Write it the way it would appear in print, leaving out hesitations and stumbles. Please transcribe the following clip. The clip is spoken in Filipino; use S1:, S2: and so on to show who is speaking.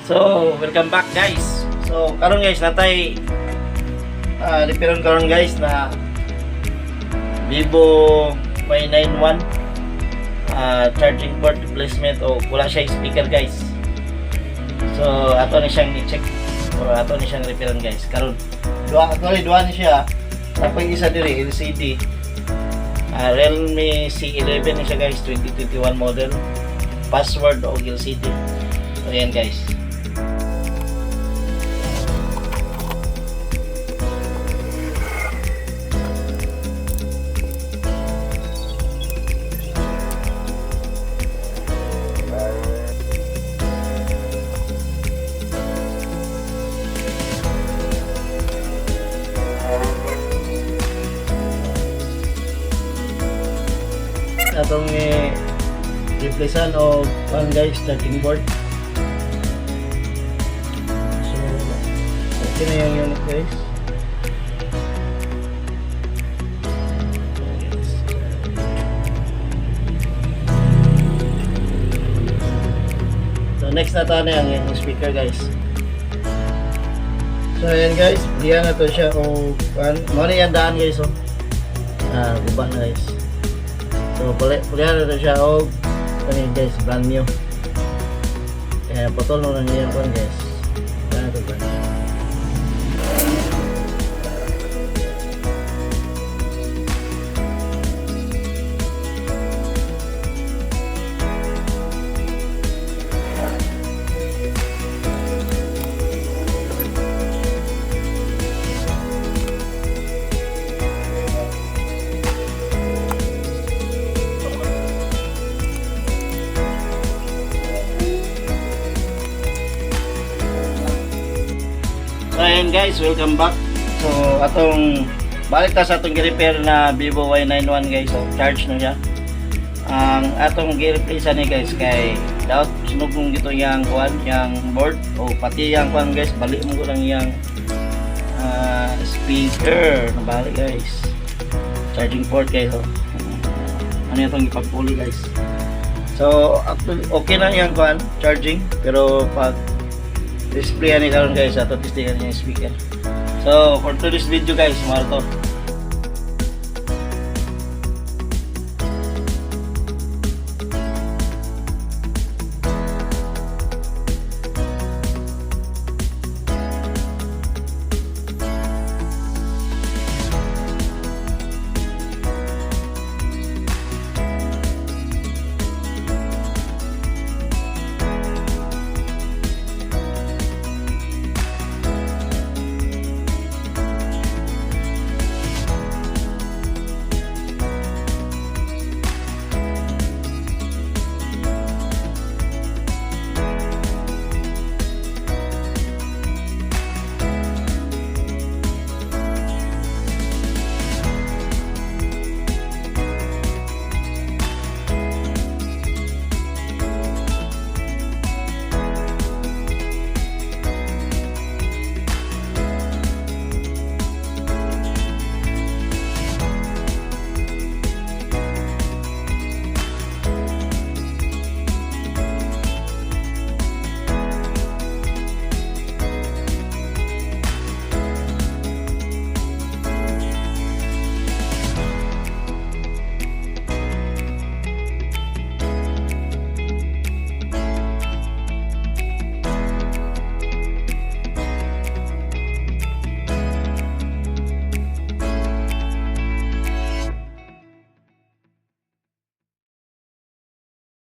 S1: So, welcome back guys. So, karon guys natay repair karon guys na Vivo Y91 charging port replacement o wala siya speaker guys. So, ato ni siyang i-check o ato ni siyang repair guys. Karon duha ni siya. Tapos isa diri LCD. Realme C11 ni siya guys, 2021 model. Password o LCD. So, yan guys. Atong replacean o guys charging board. So okay na yung unit guys. So next na tayo na yung speaker guys. So ayan guys, diyan na to siya o mo na yan daan guys o. Guba na guys. So, pulihan na siya o kani guys, brand new. Kaya potol na niya po guys. Kaya ito brand new. So ayan guys, welcome back. So atong balik ta sa atong gi-repair na Vivo Y91 guys. So charge na siya. Ang atong gi-replace ni guys kay daot sunog mong gito yang kuan, yang board o pati yang kuan guys, balik mo ko lang yang speaker na balik guys. Charging port guys. So, ano itong ipagpuli guys. So actually okay na yang kuan, charging, pero pag display ni karon guys ato testingan yung speaker. So for today's video guys, maro to.